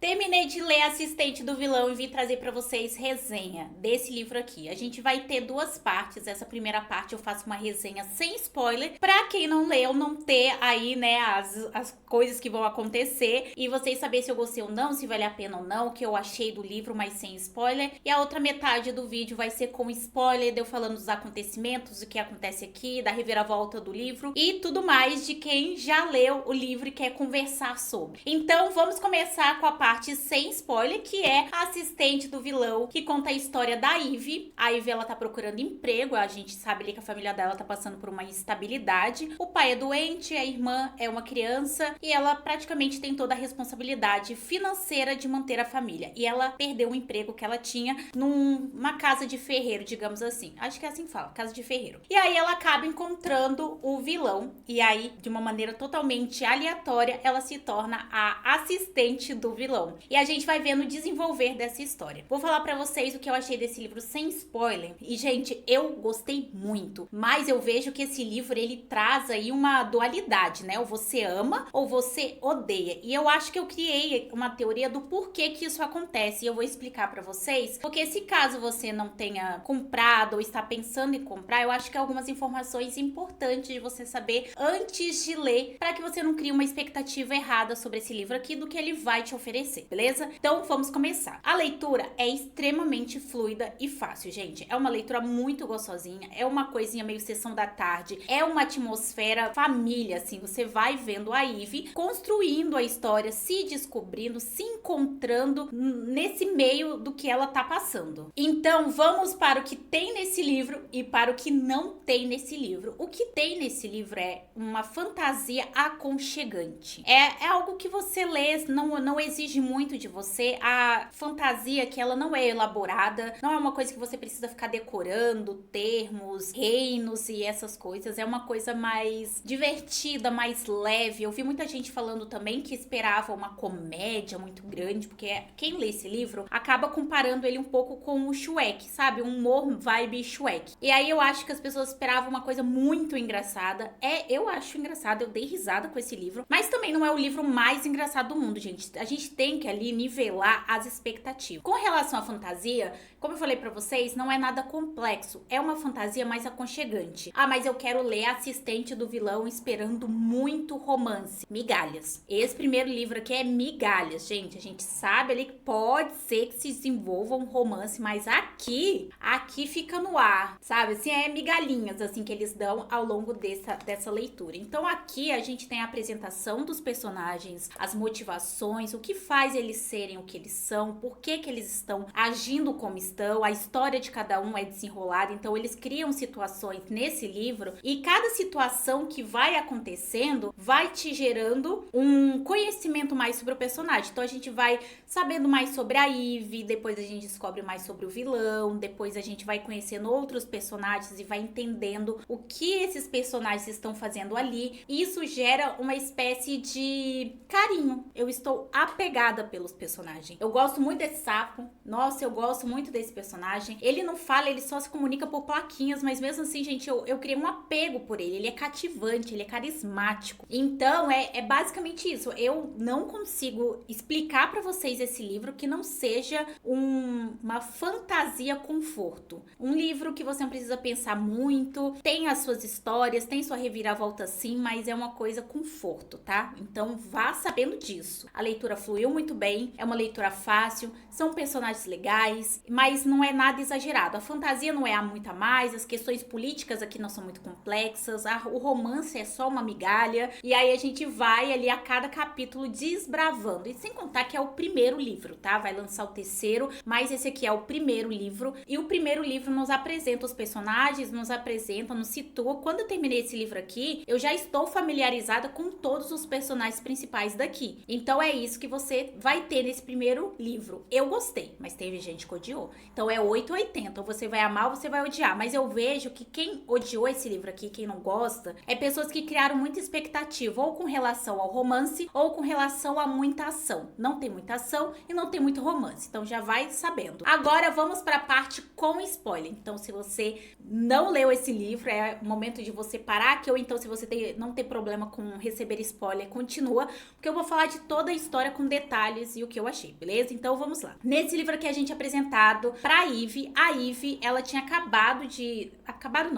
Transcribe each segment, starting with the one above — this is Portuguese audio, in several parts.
Terminei de ler Assistente do Vilão e vim trazer pra vocês resenha desse livro aqui. A gente vai ter duas partes. Essa primeira parte eu faço uma resenha sem spoiler, pra quem não leu não ter aí, né, as coisas que vão acontecer e vocês saberem se eu gostei ou não, se vale a pena ou não, o que eu achei do livro, mas sem spoiler. E a outra metade do vídeo vai ser com spoiler, de eu falando dos acontecimentos, o que acontece aqui, da reviravolta do livro e tudo mais de quem já leu o livro e quer conversar sobre. Então vamos começar com a parte sem spoiler, que é a Assistente do Vilão, que conta a história da Ivy. A Ivy, ela tá procurando emprego, a gente sabe ali que a família dela tá passando por uma instabilidade. O pai é doente, a irmã é uma criança e ela praticamente tem toda a responsabilidade financeira de manter a família. E ela perdeu o emprego que ela tinha numa casa de ferreiro, digamos assim. Acho que é assim que fala, casa de ferreiro. E aí ela acaba encontrando o vilão e aí, de uma maneira totalmente aleatória, ela se torna a assistente do vilão. E a gente vai vendo o desenvolver dessa história. Vou falar pra vocês o que eu achei desse livro sem spoiler. E, gente, eu gostei muito. Mas eu vejo que esse livro, ele traz aí uma dualidade, né? Ou você ama ou você odeia. E eu acho que eu criei uma teoria do porquê que isso acontece. E eu vou explicar pra vocês. Porque se caso você não tenha comprado ou está pensando em comprar, eu acho que algumas informações importantes de você saber antes de ler, para que você não crie uma expectativa errada sobre esse livro aqui do que ele vai te oferecer, beleza? Então vamos começar. A leitura é extremamente fluida e fácil, gente. É uma leitura muito gostosinha, é uma coisinha meio sessão da tarde, é uma atmosfera família, assim, você vai vendo a Ivy construindo a história, se descobrindo, se encontrando nesse meio do que ela tá passando. Então vamos para o que tem nesse livro e para o que não tem nesse livro. O que tem nesse livro é uma fantasia aconchegante. É algo que você lê, não exige muito de você. A fantasia que ela não é elaborada, não é uma coisa que você precisa ficar decorando termos, reinos e essas coisas. É uma coisa mais divertida, mais leve. Eu vi muita gente falando também que esperava uma comédia muito grande, porque quem lê esse livro acaba comparando ele um pouco com o Shrek, sabe? Um humor vibe Shrek. E aí eu acho que as pessoas esperavam uma coisa muito engraçada. Eu acho engraçado, eu dei risada com esse livro, mas também não é o livro mais engraçado do mundo, gente. A gente tem que ali nivelar as expectativas. Com relação à fantasia, como eu falei pra vocês, não é nada complexo. É uma fantasia mais aconchegante. Ah, mas eu quero ler Assistente do Vilão esperando muito romance. Migalhas. Esse primeiro livro aqui é migalhas, gente. A gente sabe ali que pode ser que se desenvolva um romance, mas aqui fica no ar, sabe? Assim, é migalhinhas, assim, que eles dão ao longo dessa leitura. Então aqui a gente tem a apresentação dos personagens, as motivações, o que faz eles serem o que eles são, por que eles estão agindo como estão, a história de cada um é desenrolada, então eles criam situações nesse livro e cada situação que vai acontecendo vai te gerando um conhecimento mais sobre o personagem. Então a gente vai sabendo mais sobre a Ivy, depois a gente descobre mais sobre o vilão, depois a gente vai conhecendo outros personagens e vai entendendo o que esses personagens estão fazendo ali. E isso gera uma espécie de carinho. Eu estou apegada pelos personagens. Eu gosto muito desse sapo. Nossa, eu gosto muito desse personagem. Ele não fala, ele só se comunica por plaquinhas, mas mesmo assim, gente, eu criei um apego por ele. Ele é cativante, ele é carismático. Então, é basicamente isso. Eu não consigo explicar pra vocês esse livro que não seja uma fantasia conforto. Um livro que você não precisa pensar muito, tem as suas histórias, tem sua reviravolta sim, mas é uma coisa conforto, tá? Então vá sabendo disso. A leitura fluiu muito bem, é uma leitura fácil, são personagens legais, mas não é nada exagerado. A fantasia não é muito a mais, as questões políticas aqui não são muito complexas, o romance é só uma migalha, e aí a gente vai ali a cada capítulo desbravando. E sem contar que é o primeiro livro, tá? Vai lançar o terceiro, mas esse aqui é o primeiro livro, e o primeiro livro nos apresenta os personagens, nos apresenta, nos situa. Quando eu terminei esse livro aqui, eu já estou familiarizada com todos os personagens principais daqui. Então é isso que você vai ter nesse primeiro livro. Eu gostei, mas teve gente que odiou. Então é 880, ou você vai amar ou você vai odiar. Mas eu vejo que quem odiou esse livro aqui, quem não gosta, é pessoas que criaram muita expectativa, ou com relação relação ao romance ou com relação a muita ação. Não tem muita ação e não tem muito romance, então já vai sabendo. Agora vamos para a parte com spoiler. Então se você não leu esse livro, é o momento de você parar aqui, ou então se você não tem problema com receber spoiler, continua, porque eu vou falar de toda a história com detalhes e o que eu achei, beleza? Então vamos lá. Nesse livro aqui a gente é apresentado pra Ivy. A Ivy, ela tinha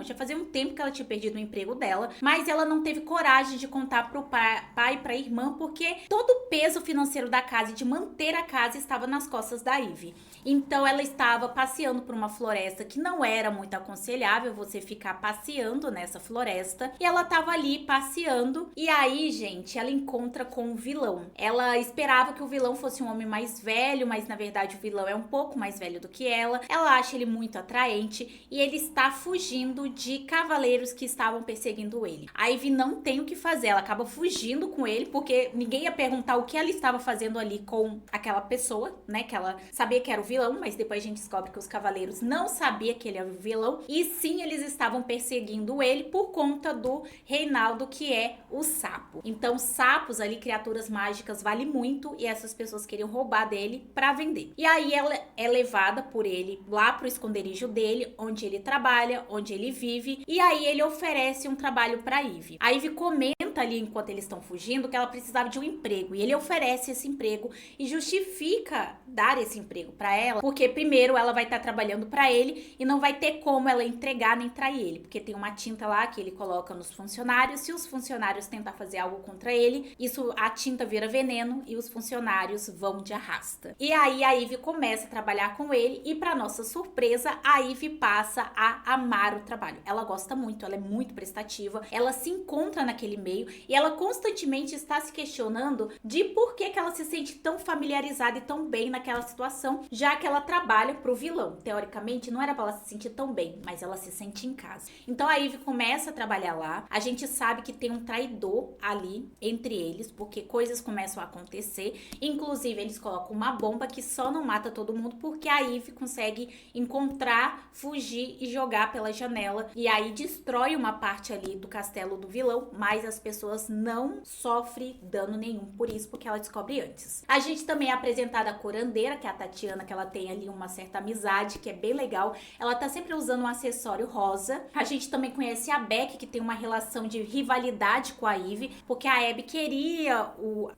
já fazia um tempo que ela tinha perdido o emprego dela, mas ela não teve coragem de contar pro pai e pra irmã, porque todo o peso financeiro da casa e de manter a casa estava nas costas da Ivy. Então ela estava passeando por uma floresta que não era muito aconselhável você ficar passeando nessa floresta, e ela tava ali passeando, e aí, gente, ela encontra com o vilão. Ela esperava que o vilão fosse um homem mais velho, mas na verdade o vilão é um pouco mais velho do que ela. Ela acha ele muito atraente e ele está fugindo de cavaleiros que estavam perseguindo ele. A Ivy não tem o que fazer, ela acaba fugindo com ele, porque ninguém ia perguntar o que ela estava fazendo ali com aquela pessoa, né, que ela sabia que era o vilão, mas depois a gente descobre que os cavaleiros não sabiam que ele era o vilão, e sim, eles estavam perseguindo ele por conta do Reinaldo, que é o sapo. Então, sapos ali, criaturas mágicas, vale muito, e essas pessoas queriam roubar dele pra vender. E aí ela é levada por ele lá pro esconderijo dele, onde ele trabalha, onde ele vive, e aí ele oferece um trabalho pra Ivy. A Ivy comenta ali, enquanto eles estão fugindo, que ela precisava de um emprego, e ele oferece esse emprego e justifica dar esse emprego pra ela, porque primeiro ela vai estar trabalhando pra ele e não vai ter como ela entregar nem trair ele, porque tem uma tinta lá que ele coloca nos funcionários. Se os funcionários tentar fazer algo contra ele, a tinta vira veneno e os funcionários vão de arrasta. E aí a Ivy começa a trabalhar com ele, e pra nossa surpresa, a Ivy passa a amar o trabalho. Ela gosta muito, ela é muito prestativa, ela se encontra naquele meio e ela constantemente está se questionando de por que ela se sente tão familiarizada e tão bem naquela situação, já que ela trabalha pro vilão. Teoricamente, não era pra ela se sentir tão bem, mas ela se sente em casa. Então a Ivy começa a trabalhar lá. A gente sabe que tem um traidor ali entre eles, porque coisas começam a acontecer. Inclusive, eles colocam uma bomba que só não mata todo mundo, porque a Ivy consegue encontrar, fugir e jogar pela janela. E aí destrói uma parte ali do castelo do vilão, mas as pessoas não sofrem dano nenhum por isso, porque ela descobre antes. A gente também é apresentada a curandeira, que é a Tatiana, que ela tem ali uma certa amizade, que é bem legal. Ela tá sempre usando um acessório rosa. A gente também conhece a Beck, que tem uma relação de rivalidade com a Ivy, porque a Abby queria o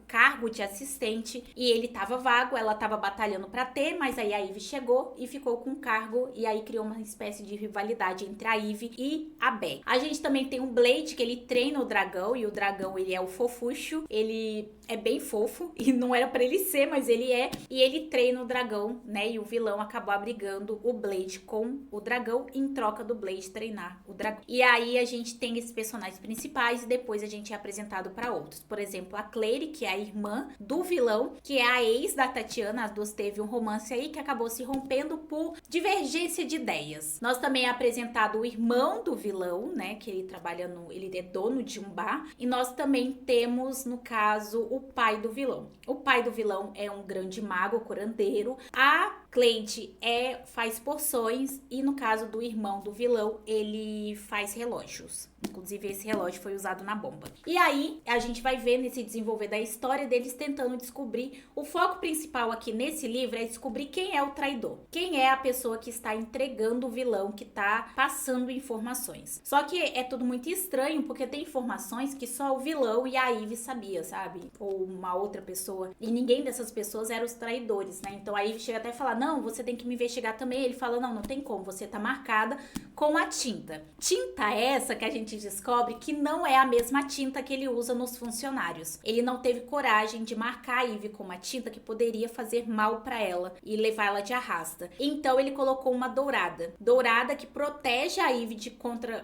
cargo de assistente e ele tava vago, ela tava batalhando pra ter, mas aí a Ivy chegou e ficou com o cargo, e aí criou uma espécie de rivalidade entre a Ivy e a Beck. A gente também tem o Blade, que ele treina o dragão, e o dragão, ele é o fofucho, ele é bem fofo, e não era pra ele ser, mas ele é, e ele treina o dragão, né, e o vilão acabou abrigando o Blade com o dragão, em troca do Blade treinar o dragão. E aí a gente tem esses personagens principais, e depois a gente é apresentado pra outros. Por exemplo, a Claire, que é a irmã do vilão, que é a ex da Tatiana. As duas teve um romance aí que acabou se rompendo por divergência de ideias. Nós também é apresentado o irmão do vilão, né, que ele trabalha ele é dono de um bar, e nós também temos, no caso, o pai do vilão. O pai do vilão é um grande mago, curandeiro. A Cleide faz poções, e no caso do irmão do vilão, ele faz relógios. Inclusive, esse relógio foi usado na bomba. E aí, a gente vai ver nesse desenvolver da história deles tentando descobrir. O foco principal aqui nesse livro é descobrir quem é o traidor. Quem é a pessoa que está entregando o vilão, que está passando informações. Só que é tudo muito estranho, porque tem informações que só o vilão e a Ivy sabia, sabe? Ou uma outra pessoa. E ninguém dessas pessoas eram os traidores, né? Então a Ivy chega até a falar, não, você tem que me investigar também. Ele fala, não tem como, você tá marcada com a tinta. Tinta essa que a gente descobre que não é a mesma tinta que ele usa nos funcionários. Ele não teve coragem de marcar a Ivy com uma tinta que poderia fazer mal pra ela e levar ela de arrasta. Então ele colocou uma dourada. Dourada que protege a Ivy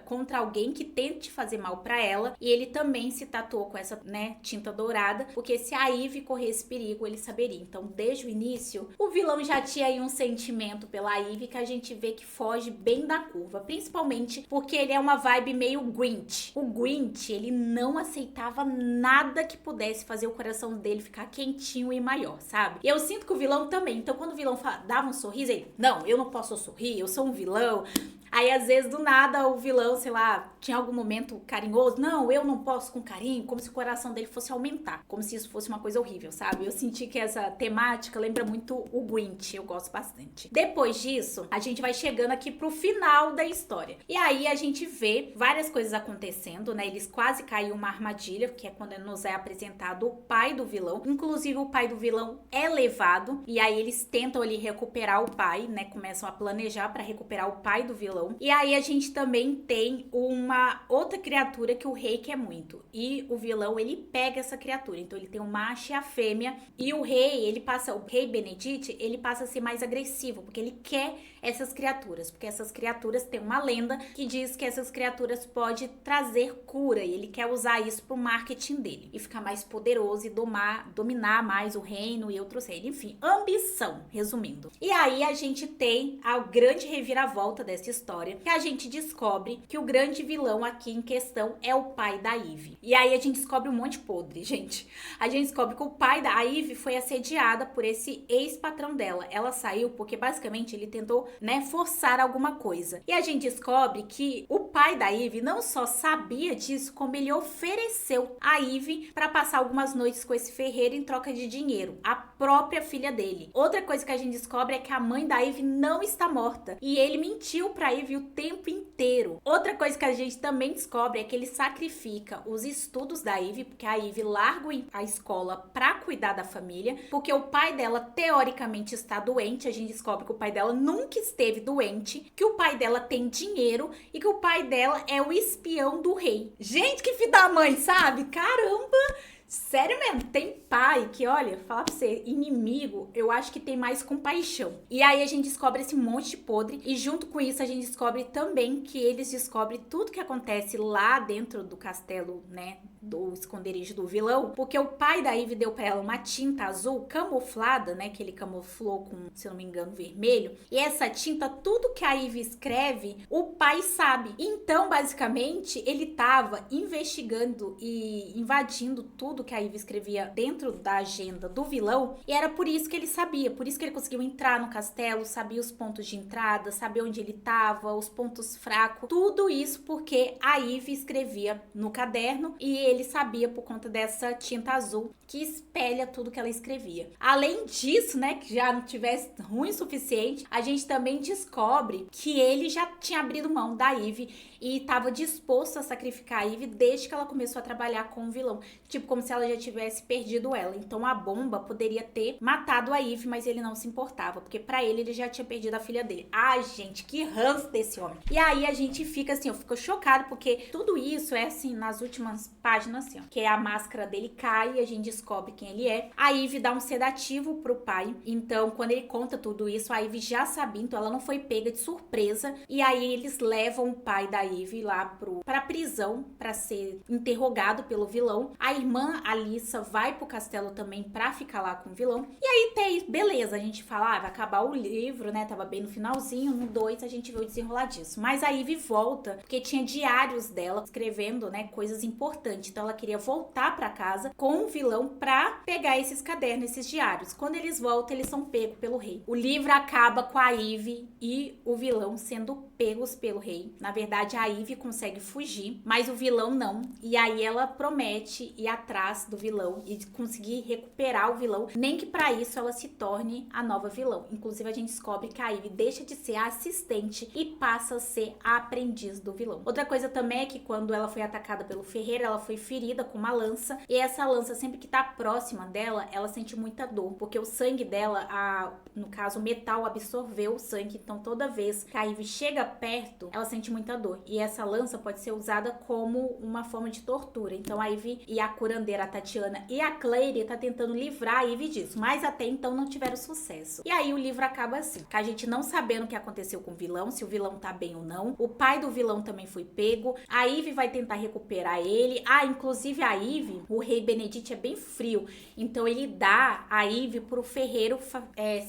contra alguém que tente fazer mal pra ela. E ele também se tatuou com essa, né, tinta dourada, porque se a Ivy corresse perigo, ele saberia. Então, desde o início, o vilão já tinha aí um sentimento pela Ivy que a gente vê que foge bem da curva. Principalmente porque ele é uma vibe meio Grinch. O Grinch, ele não aceitava nada que pudesse fazer o coração dele ficar quentinho e maior, sabe? E eu sinto que o vilão também. Então, quando o vilão dava um sorriso, ele, não, eu não posso sorrir, eu sou um vilão. Aí, às vezes, do nada, o vilão, sei lá, tinha algum momento carinhoso. Não, eu não posso com carinho, como se o coração dele fosse aumentar. Como se isso fosse uma coisa horrível, sabe? Eu senti que essa temática lembra muito o Grinch, eu gosto bastante. Depois disso, a gente vai chegando aqui pro final da história. E aí, a gente vê várias coisas acontecendo, né? Eles quase caem uma armadilha, que é quando nos é apresentado o pai do vilão. Inclusive, o pai do vilão é levado, e aí eles tentam ali recuperar o pai, né? Começam a planejar pra recuperar o pai do vilão. E aí, a gente também tem uma outra criatura que o rei quer muito. E o vilão, ele pega essa criatura. Então, ele tem o macho e a fêmea. E o rei, o rei Benedict, ele passa a ser mais agressivo, porque ele quer essas criaturas. Porque essas criaturas, tem uma lenda que diz que essas criaturas podem trazer cura. E ele quer usar isso pro marketing dele. E ficar mais poderoso e dominar mais o reino e outros reinos. Enfim, ambição, resumindo. E aí, a gente tem a grande reviravolta dessa história, que a gente descobre que o grande vilão aqui em questão é o pai da Ivy. E aí, a gente descobre um monte podre, gente. A gente descobre que o pai da Ivy foi assediada por esse ex-patrão dela. Ela saiu porque, basicamente, ele tentou, né, forçar alguma coisa. E a gente descobre que o pai da Ivy não só sabia disso, como ele ofereceu a Ivy para passar algumas noites com esse ferreiro em troca de dinheiro. A própria filha dele. Outra coisa que a gente descobre é que a mãe da Ivy não está morta. E ele mentiu pra Ivy o tempo inteiro. Outra coisa que a gente também descobre é que ele sacrifica os estudos da Ivy, porque a Ivy larga a escola pra cuidar da família, porque o pai dela teoricamente está doente. A gente descobre que o pai dela nunca esteve doente, que o pai dela tem dinheiro e que o pai dela é o espião do rei. Gente, que filho da mãe, sabe? Caramba! Sério mesmo, tem pai que, olha, falar pra você, inimigo, eu acho que tem mais compaixão. E aí a gente descobre esse monte de podre e junto com isso a gente descobre também que eles descobrem tudo que acontece lá dentro do castelo, né, do esconderijo do vilão, porque o pai da Ivy deu pra ela uma tinta azul camuflada, né, que ele camuflou com, se eu não me engano, vermelho. E essa tinta, tudo que a Ivy escreve, o pai sabe. Então, basicamente, ele tava investigando e invadindo tudo que a Ivy escrevia dentro da agenda do vilão, e era por isso que ele sabia, por isso que ele conseguiu entrar no castelo, sabia os pontos de entrada, sabia onde ele tava, os pontos fracos, tudo isso porque a Ivy escrevia no caderno e ele sabia por conta dessa tinta azul que espelha tudo que ela escrevia. Além disso, né, que já não tivesse ruim o suficiente, a gente também descobre que ele já tinha abrido mão da Ivy e estava disposto a sacrificar a Ivy desde que ela começou a trabalhar com o vilão. Tipo, como se ela já tivesse perdido ela. Então a bomba poderia ter matado a Ivy, mas ele não se importava, porque pra ele já tinha perdido a filha dele. Ai, gente, que ranço desse homem. E aí a gente fica assim, eu fico chocado, porque tudo isso é assim, nas últimas páginas, assim, ó, que a máscara dele cai e a gente descobre quem ele é. A Ivy dá um sedativo pro pai. Então, quando ele conta tudo isso, a Ivy já sabia, então ela não foi pega de surpresa. E aí eles levam o pai da Ivy lá pra prisão, pra ser interrogado pelo vilão. A irmã Alissa vai pro castelo também pra ficar lá com o vilão. E aí tem, beleza, a gente fala, vai acabar o livro, né? Tava bem no finalzinho, no 2 a gente vê o desenrolar disso. Mas a Ivy volta, porque tinha diários dela escrevendo, né, coisas importantes. Então ela queria voltar pra casa com o vilão pra pegar esses cadernos, esses diários. Quando eles voltam, eles são pegos pelo rei. O livro acaba com a Ivy e o vilão sendo pegos pelo rei. Na verdade, a Ivy consegue fugir, mas o vilão não. E aí ela promete ir atrás do vilão e conseguir recuperar o vilão, nem que pra isso ela se torne a nova vilão. Inclusive, a gente descobre que a Ivy deixa de ser a assistente e passa a ser a aprendiz do vilão. Outra coisa também é que quando ela foi atacada pelo ferreiro, ela foi ferida com uma lança, e essa lança, sempre que tá próxima dela, ela sente muita dor, porque o sangue dela, no caso, o metal absorveu o sangue, então toda vez que a Ivy chega perto, ela sente muita dor. E essa lança pode ser usada como uma forma de tortura. Então a Ivy e a curandeira, a Tatiana e a Claire tá tentando livrar a Ivy disso, mas até então não tiveram sucesso. E aí o livro acaba assim, com a gente não sabendo o que aconteceu com o vilão, se o vilão tá bem ou não. O pai do vilão também foi pego. A Ivy vai tentar recuperar ele. A inclusive a Ivy, o rei Benedict é bem frio, então ele dá a Ivy pro ferreiro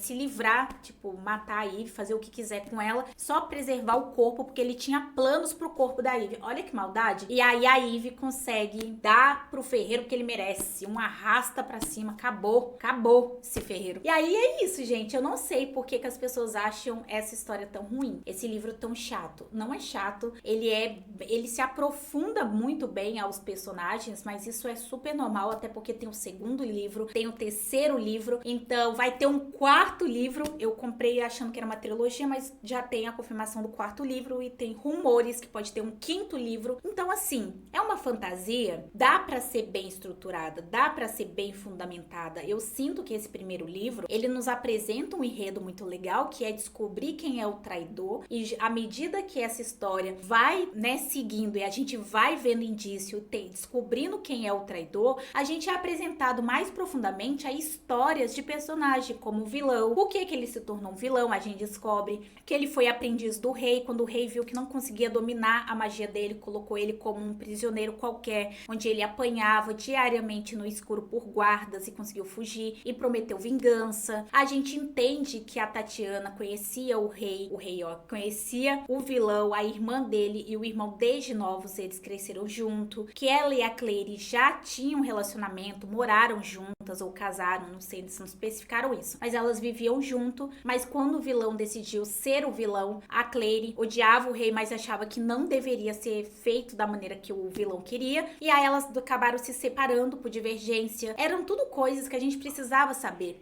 se livrar, tipo, matar a Ivy, fazer o que quiser com ela, só preservar o corpo, porque ele tinha planos pro corpo da Ivy. Olha que maldade. E aí a Ivy consegue dar pro ferreiro o que ele merece, uma arrasta pra cima, acabou esse ferreiro. E aí é isso, gente, eu não sei por que as pessoas acham essa história tão ruim, esse livro tão chato. Não é chato, ele se aprofunda muito bem aos personagens, mas isso é super normal, até porque tem o segundo livro, tem o terceiro livro, então vai ter um quarto livro. Eu comprei achando que era uma trilogia, mas já tem a confirmação do quarto livro e tem rumores que pode ter um quinto livro. Então, assim, é uma fantasia, dá pra ser bem estruturada, dá pra ser bem fundamentada. Eu sinto que esse primeiro livro, ele nos apresenta um enredo muito legal, que é descobrir quem é o traidor, e à medida que essa história vai, né, seguindo e a gente vai vendo indício, descobrindo quem é o traidor, a gente é apresentado mais profundamente a histórias de personagens, como o vilão, por que ele se tornou um vilão. A gente descobre que ele foi aprendiz do rei, quando o rei viu que não conseguia dominar a magia dele, colocou ele como um prisioneiro qualquer, onde ele apanhava diariamente no escuro por guardas e conseguiu fugir e prometeu vingança. A gente entende que a Tatiana conhecia o rei, conhecia o vilão, a irmã dele e o irmão desde novos, eles cresceram junto, que ela e a Clary já tinham um relacionamento, moraram juntas ou casaram, não sei, eles não especificaram isso, mas elas viviam junto. Mas quando o vilão decidiu ser o vilão, a Clary odiava o rei, mas achava que não deveria ser feito da maneira que o vilão queria, e aí elas acabaram se separando por divergência. Eram tudo coisas que a gente precisava saber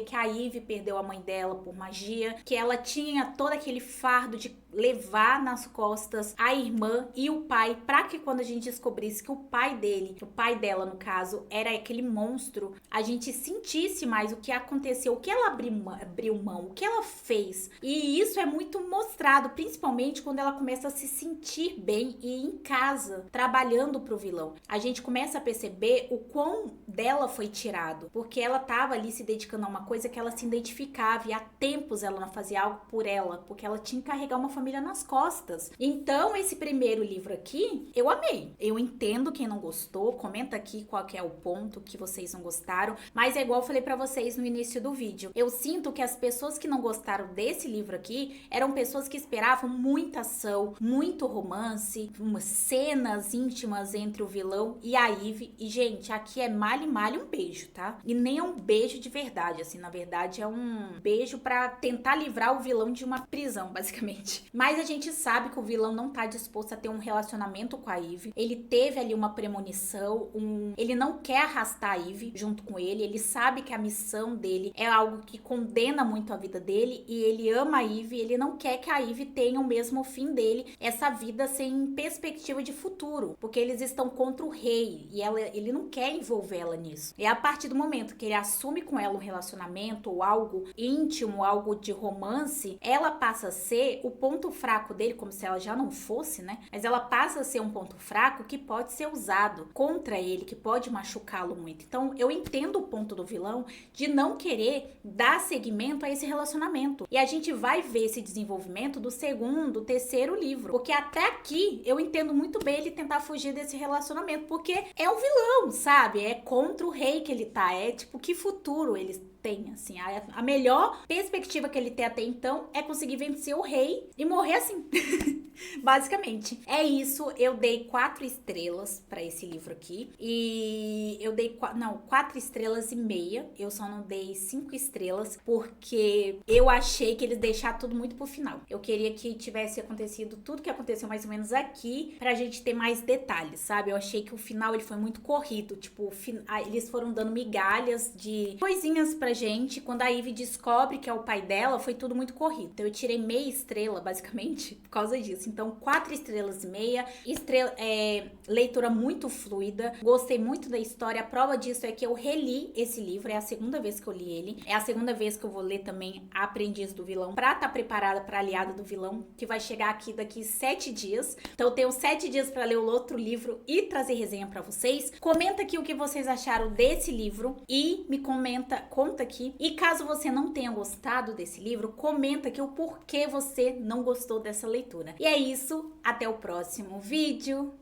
que a Ivy perdeu a mãe dela por magia, que ela tinha todo aquele fardo de levar nas costas a irmã e o pai, para que quando a gente descobrisse que o pai dela no caso, era aquele monstro, a gente sentisse mais o que aconteceu, o que ela abriu mão, o que ela fez. E isso é muito mostrado, principalmente quando ela começa a se sentir bem e em casa, trabalhando pro vilão. A gente começa a perceber o quão dela foi tirado, porque ela tava ali se dedicando a uma coisa que ela se identificava, e há tempos ela não fazia algo por ela, porque ela tinha que carregar uma família nas costas. Então, esse primeiro livro aqui, eu amei. Eu entendo quem não gostou, comenta aqui qual que é o ponto que vocês não gostaram, mas é igual eu falei pra vocês no início do vídeo. Eu sinto que as pessoas que não gostaram desse livro aqui eram pessoas que esperavam muita ação, muito romance, umas cenas íntimas entre o vilão e a Ivy. E, gente, aqui é male um beijo, tá? E nem é um beijo de verdade, assim, na verdade é um beijo pra tentar livrar o vilão de uma prisão, basicamente. Mas a gente sabe que o vilão não tá disposto a ter um relacionamento com a Ivy. Ele teve ali uma premonição, ele não quer arrastar a Ivy junto com ele sabe que a missão dele é algo que condena muito a vida dele, e ele ama a Ivy, ele não quer que a Ivy tenha o mesmo fim dele, essa vida sem perspectiva de futuro, porque eles estão contra o rei, e ele não quer envolvê-la nisso. É a partir do momento que ele assume com ela um relacionamento, ou algo íntimo, algo de romance, ela passa a ser o ponto fraco dele, como se ela já não fosse, né? Mas ela passa a ser um ponto fraco que pode ser usado contra ele, que pode machucá-lo muito. Então, eu entendo o ponto do vilão de não querer dar seguimento a esse relacionamento. E a gente vai ver esse desenvolvimento do segundo, terceiro livro. Porque até aqui, eu entendo muito bem ele tentar fugir desse relacionamento, porque é o vilão, sabe? É contra o rei que ele tá. É tipo, que futuro eles tem, assim, a melhor perspectiva que ele tem até então é conseguir vencer o rei e morrer assim. Basicamente. É isso, eu dei 4 estrelas pra esse livro aqui, e eu dei 4 estrelas e meia, eu só não dei 5 estrelas, porque eu achei que eles deixaram tudo muito pro final. Eu queria que tivesse acontecido tudo que aconteceu mais ou menos aqui, pra gente ter mais detalhes, sabe? Eu achei que o final ele foi muito corrido, tipo, eles foram dando migalhas de coisinhas pra gente. Quando a Ivy descobre que é o pai dela, foi tudo muito corrido. Então eu tirei meia estrela, basicamente, por causa disso. Então 4 estrelas e meia. Leitura muito fluida. Gostei muito da história. A prova disso é que eu reli esse livro. É a segunda vez que eu li ele. É a segunda vez que eu vou ler também A Aprendiz do Vilão, pra estar preparada pra Aliada do Vilão, que vai chegar aqui daqui 7 dias. Então eu tenho 7 dias pra ler o outro livro e trazer resenha pra vocês. Comenta aqui o que vocês acharam desse livro e me conta aqui. E caso você não tenha gostado desse livro, comenta aqui o porquê você não gostou dessa leitura. E é isso, até o próximo vídeo.